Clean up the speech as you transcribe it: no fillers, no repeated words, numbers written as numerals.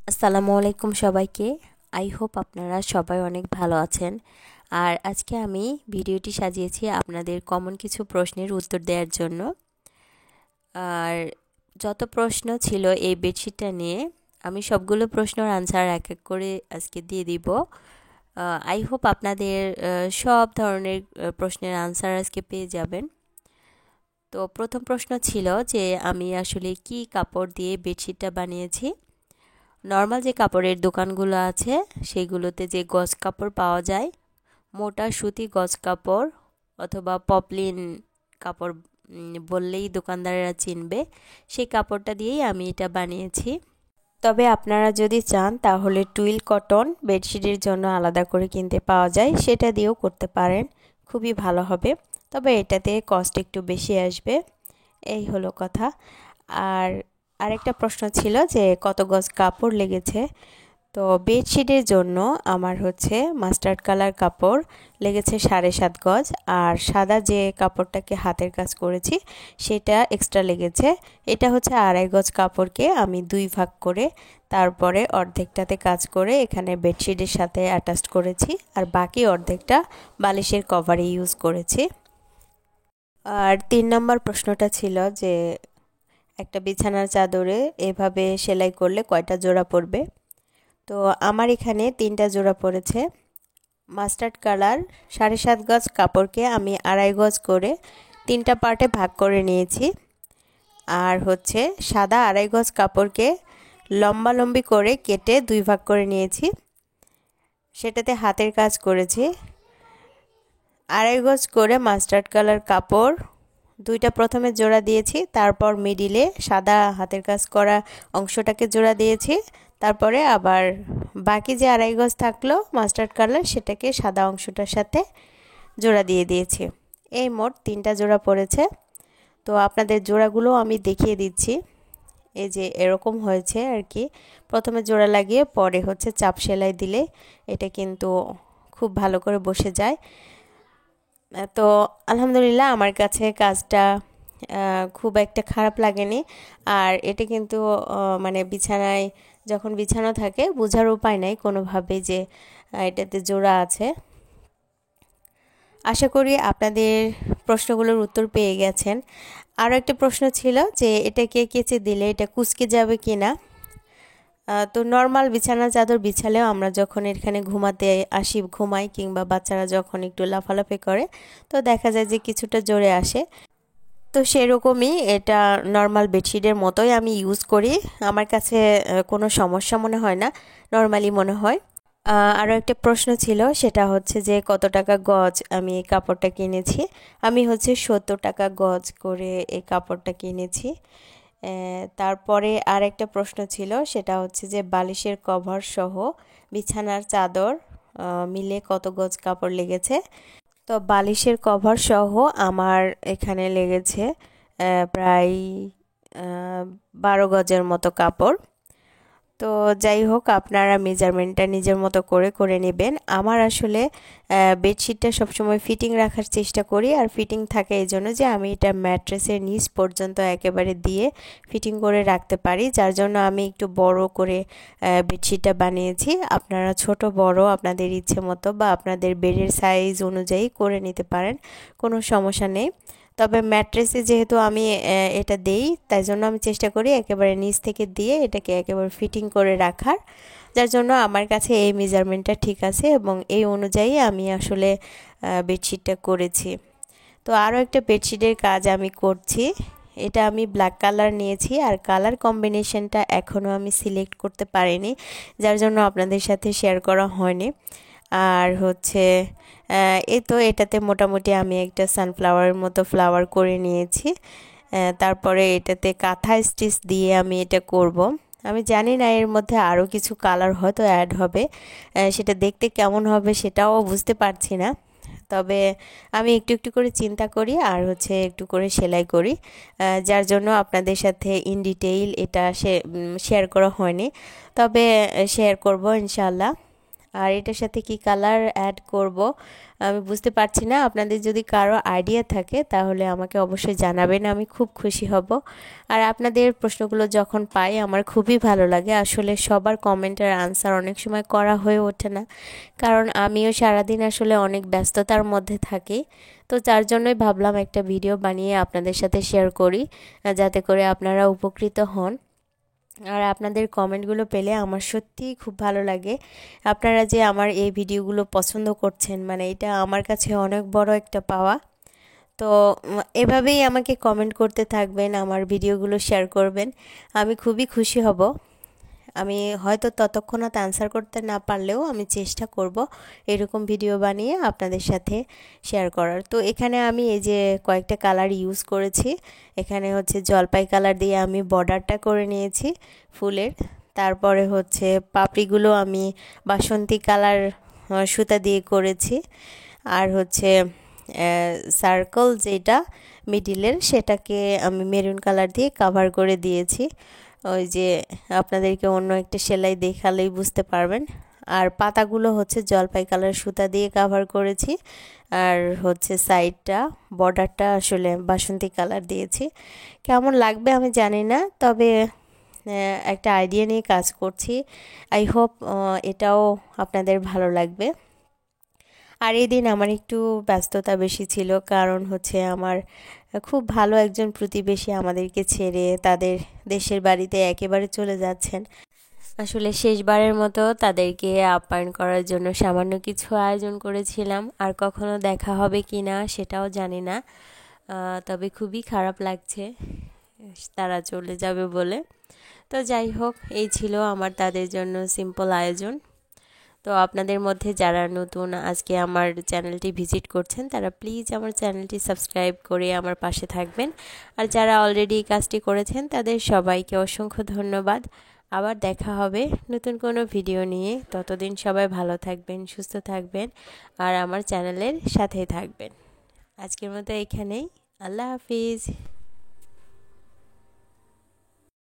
আসসালামু আলাইকুম সবাইকে। আই হোপ আপনারা সবাই অনেক ভালো আছেন। আর আজকে আমি ভিডিওটি সাজিয়েছি আপনাদের কমন কিছু প্রশ্নের উত্তর দেওয়ার জন্য। আর যত প্রশ্ন ছিল এই বেডশিটটা নিয়ে আমি সবগুলো প্রশ্নের আনসার এক এক করে আজকে দিয়ে দিব। আই হোপ আপনাদের সব ধরনের প্রশ্নের আনসার আজকে পেয়ে যাবেন। তো প্রথম প্রশ্ন ছিল যে আমি আসলে কি কাপড় দিয়ে বেডশিটটা বানিয়েছি। নর্মাল যে কাপড়ের দোকানগুলো আছে সেইগুলোতে যে গজ কাপড় পাওয়া যায়, মোটা সুতি গজ কাপড় অথবা পপলিন কাপড় বললেই দোকানদারেরা চিনবে, সেই কাপড়টা দিয়েই আমি এটা বানিয়েছি। তবে আপনারা যদি চান তাহলে টুইল কটন বেডশিটের জন্য আলাদা করে কিনতে পাওয়া যায়, সেটা দিয়েও করতে পারেন, খুবই ভালো হবে। তবে এটাতে কস্ট একটু বেশি আসবে, এই হলো কথা। আর আরেকটা প্রশ্ন ছিল যে কত গজ কাপড় লেগেছে। তো বেডশিটের জন্য আমার হচ্ছে মাস্টার্ড কালার কাপড় লেগেছে 7.5 গজ, আর সাদা যে কাপড়টাকে হাতের কাজ করেছি সেটা এক্সট্রা লেগেছে। এটা হচ্ছে 2.5 গজ কাপড়কে আমি 2 ভাগ করে তারপরে অর্ধেকটাতে কাজ করে এখানে বেডশিটের সাথে অ্যাটাচ করেছি, আর বাকি অর্ধেকটা বালিশের কভারে ইউজ করেছি। আর 3 নম্বর প্রশ্নটা ছিল যে একটা বিছানার চাদরে এভাবে সেলাই করলে কয়টা জোড়া পড়বে। তো আমার এখানে 3টা জোড়া পড়েছে। মাস্টার্ড কালার 7.5 গজ কাপড়কে আমি 2.5 গজ করে 3টা পার্টে ভাগ করে নিয়েছি। আর হচ্ছে সাদা 2.5 গজ কাপড়কে লম্বালম্বি করে কেটে 2 ভাগ করে নিয়েছি, সেটাতে হাতের কাজ করেছি। 2.5 গজ করে মাস্টার্ড কালার কাপড় 2টা প্রথমে জোড়া দিয়েছি, তারপর মিডিলে সাদা হাতের কাজ করা অংশটাকে জোড়া দিয়েছি, তারপরে আবার বাকি যে 2.5 গজ থাকলো মাস্টার্ড কালার সেটাকে সাদা অংশটার সাথে জোড়া দিয়ে দিয়েছি। এই মোট 3টা জোড়া পড়েছে। তো আপনাদের জোড়াগুলো আমি দেখিয়ে দিচ্ছি। এই যে এরকম হয়েছে আর কি। প্রথমে জোড়া লাগিয়ে পরে হচ্ছে চাপ সেলাই দিলে এটা কিন্তু খুব ভালো করে বসে যায়। তো আলহামদুলিল্লাহ আমার কাছে কাজটা খুব একটা খারাপ লাগেনি। আর এটা কিন্তু মানে বিছানায় যখন বিছানা থাকে বোঝার উপায় নাই কোনোভাবে যে এটাতে জোড়া আছে। আশা করি আপনাদের প্রশ্নগুলোর উত্তর পেয়ে গেছেন। আরও একটা প্রশ্ন ছিল যে এটাকে কেচে দিলে এটা কুঁচকে যাবে কি না। তো নর্মাল বিছানা চাদর বিছালেও আমরা যখন এখানে ঘুমাতে আসি, ঘুমাই কিংবা বাচ্চারা যখন একটু লাফালাফি করে তো দেখা যায় যে কিছুটা জোরে আসে। তো সেরকমই এটা নর্মাল বেডশিটের মতোই আমি ইউজ করি। আমার কাছে কোনো সমস্যা মনে হয় না, নর্মালি মনে হয়। আরও একটা প্রশ্ন ছিল, সেটা হচ্ছে যে কত টাকা গজ আমি এই কাপড়টা কিনেছি। আমি হচ্ছে 70 টাকা গজ করে এই কাপড়টা কিনেছি। তারপরে আর একটা প্রশ্ন ছিল, সেটা হচ্ছে যে বালিশের কভার সহ বিছানার চাদর মিলে কত গজ কাপড় লেগেছে। তো বালিশের কভার সহ আমার এখানে লেগেছে প্রায় 12 গজের মতো কাপড়। তো যাই হোক, আপনারা মেজারমেন্টটা নিজের মতো করে করে নেবেন। আমার আসলে বেডশিটটা সবসময় ফিটিং রাখার চেষ্টা করি, আর ফিটিং থাকে এই জন্য যে আমি এটা ম্যাট্রেসের নিচ পর্যন্ত একেবারে দিয়ে ফিটিং করে রাখতে পারি, যার জন্য আমি একটু বড় করে বেডশিটটা বানিয়েছি। আপনারা ছোট বড় আপনাদের ইচ্ছে মতো বা আপনাদের বেডের সাইজ অনুযায়ী করে নিতে পারেন, কোনো সমস্যা নেই। তবে ম্যাট্রেসে যেহেতু আমি এটা দেই, তাই জন্য আমি চেষ্টা করি একেবারে নিচ থেকে দিয়ে এটাকে একেবারে ফিটিং করে রাখার, যার জন্য আমার কাছে এই মেজারমেন্টটা ঠিক আছে এবং এই অনুযায়ী আমি আসলে বেডশিটটা করেছি। তো আরও একটা বেডশিটের কাজ আমি করছি। এটা আমি ব্ল্যাক কালার নিয়েছি, আর কালার কম্বিনেশনটা এখনও আমি সিলেক্ট করতে পারিনি, যার জন্য আপনাদের সাথে শেয়ার করা হয়নি। আর হচ্ছে এই তো এটাতে মোটামুটি আমি একটা সানফ্লাওয়ারের মতো ফ্লাওয়ার করে নিয়েছি। তারপরে এটাতে কাঁথা স্টিচ দিয়ে আমি এটা করব। আমি জানি না এর মধ্যে আরও কিছু কালার হয়তো অ্যাড হবে, সেটা দেখতে কেমন হবে সেটাও বুঝতে পারছি না। তবে আমি একটু একটু করে চিন্তা করি আর হচ্ছে একটু করে সেলাই করি, যার জন্য আপনাদের সাথে ইন ডিটেইল এটা শেয়ার করা হয়নি। তবে শেয়ার করব ইনশাআল্লাহ। আর এটার সাথে কি কালার অ্যাড করব আমি বুঝতে পারছি না। আপনাদের যদি কারো আইডিয়া থাকে তাহলে আমাকে অবশ্যই জানাবেন, আমি খুব খুশি হব। আর আপনাদের প্রশ্নগুলো যখন পাই আমার খুবই ভালো লাগে। আসলে সবার কমেন্টের আনসার অনেক সময় করা হয়ে ওঠে না, কারণ আমিও সারাদিন আসলে অনেক ব্যস্ততার মধ্যে থাকি। তো যার জন্যই ভাবলাম একটা ভিডিও বানিয়ে আপনাদের সাথে শেয়ার করি, যাতে করে আপনারা উপকৃত হন। আর আপনাদের কমেন্টগুলো পেলে আমার সত্যিই খুব ভালো লাগে। আপনারা যে আমার এই ভিডিওগুলো পছন্দ করছেন, মানে এটা আমার কাছে অনেক বড় একটা পাওয়া। তো এভাবেই আমাকে কমেন্ট করতে থাকবেন, আমার ভিডিওগুলো শেয়ার করবেন, আমি খুবই খুশি হব। আমি হয়তো ততক্ষণাৎ আনসার করতে না পারলেও আমি চেষ্টা করব এরকম ভিডিও বানিয়ে আপনাদের সাথে শেয়ার করার। তো এখানে আমি এই যে কয়েকটা কালার ইউজ করেছি। এখানে হচ্ছে জলপাই কালার দিয়ে আমি বর্ডারটা করে নিয়েছি ফুলের। তারপরে হচ্ছে পাপড়িগুলো আমি বাসন্তী কালার সুতা দিয়ে করেছি। আর হচ্ছে সার্কেল যেটা মিডিলের সেটাকে আমি মেরুন কালার দিয়ে কাভার করে দিয়েছি। ওই যে আপনাদেরকে অন্য একটা সেলাই দেখালেই বুঝতে পারবেন। আর পাতাগুলো হচ্ছে জলপাই কালার সুতা দিয়ে কাভার করেছি। আর হচ্ছে সাইডটা বর্ডারটা আসলে বাসন্তী কালার দিয়েছি। কেমন লাগবে আমি জানি না, তবে একটা আইডিয়া নিয়ে কাজ করছি। আই হোপ এটাও আপনাদের ভালো লাগবে। আর এই দিন আমার একটু ব্যস্ততা বেশি ছিল, কারণ হচ্ছে আমার খুব ভালো একজন প্রতিবেশী আমাদেরকে ছেড়ে তাদের দেশের বাড়িতে একেবারে চলে যাচ্ছেন। আসলে শেষবারের মতো তাদেরকে আপ্যায়ন করার জন্য সামান্য কিছু আয়োজন করেছিলাম, আর কখনো দেখা হবে কি না সেটাও জানি না। তবে খুবই খারাপ লাগছে তারা চলে যাবে বলে। তো যাই হোক, এই ছিল আমার তাদের জন্য সিম্পল আয়োজন। তো আপনাদের মধ্যে যারা নতুন আজকে আমার চ্যানেলটি ভিজিট করছেন তারা প্লিজ আমার চ্যানেলটি সাবস্ক্রাইব করে আমার পাশে থাকবেন। আর যারা অলরেডি এই কাজটি করেছেন তাদের সবাইকে অসংখ্য ধন্যবাদ। আবার দেখা হবে নতুন কোনো ভিডিও নিয়ে। ততদিন সবাই ভালো থাকবেন, সুস্থ থাকবেন, আর আমার চ্যানেলের সাথেই থাকবেন। আজকের মতো এখানেই। আল্লাহ হাফিজ।